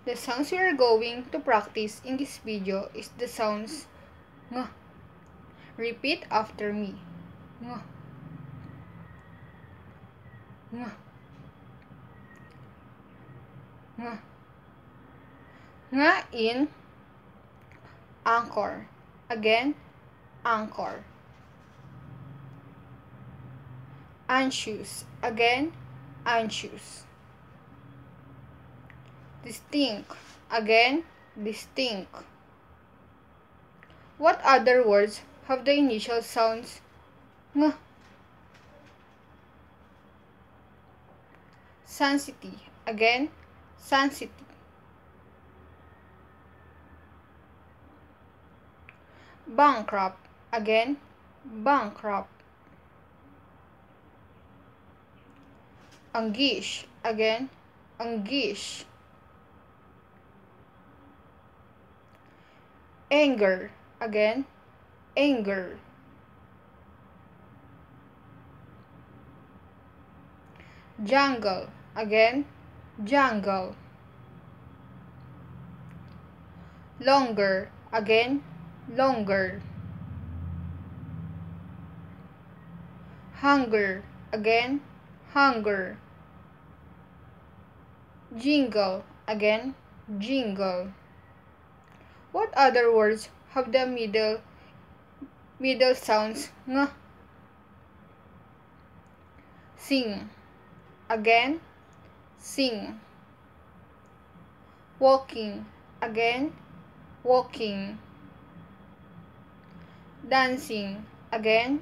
The sounds we are going to practice in this video is the sounds ng. Repeat after me. Ng. Ng. Ng. Nga in anchor. Again, anchor. Anxious. Again, anxious. Distinct. Again, distinct. What other words have the initial sounds ng? Sensitive. Again, sensitive. Bankrupt. Again, bankrupt. Anguish. Again, anguish. Anger. Again, anger. Jungle. Again, jungle. Longer. Again, longer. Hunger. Again, hunger. Jingle. Again, jingle. What other words have the middle sounds ng? Sing. Again, sing. Walking. Again, walking. Dancing. Again,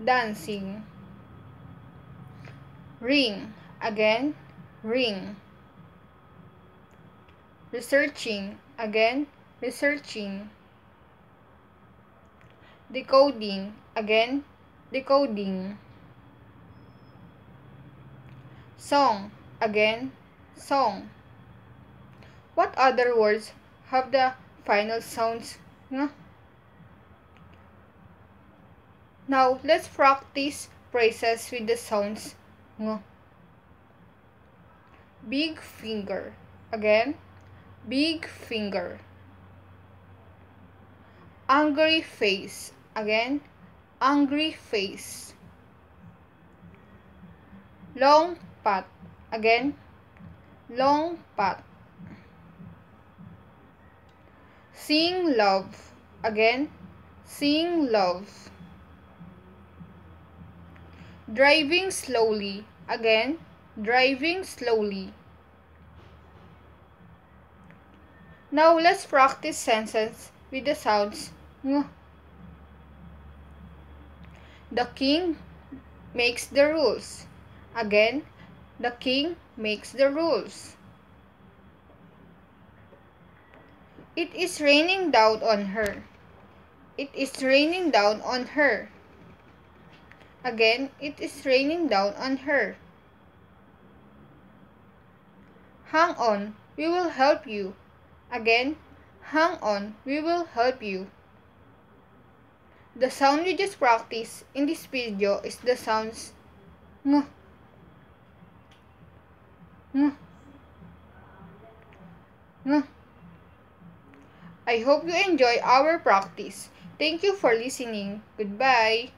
dancing. Ring. Again, ring. Researching. Again, researching. Decoding. Again, decoding. Song. Again, song. What other words have the final sounds ng? Now, let's practice phrases with the sounds ng. Big finger. Again, big finger. Angry face. Again, angry face. Long path. Again, long path. Sing love. Again, sing love. Driving slowly. Again, driving slowly. Now, let's practice sentences with the sounds ng. The king makes the rules. Again, the king makes the rules. It is raining down on her. It is raining down on her. Again, it is raining down on her. Hang on, we will help you. Again, hang on, we will help you. The sound we just practiced in this video is the sounds ng. Ng. Ng. I hope you enjoy our practice. Thank you for listening. Goodbye.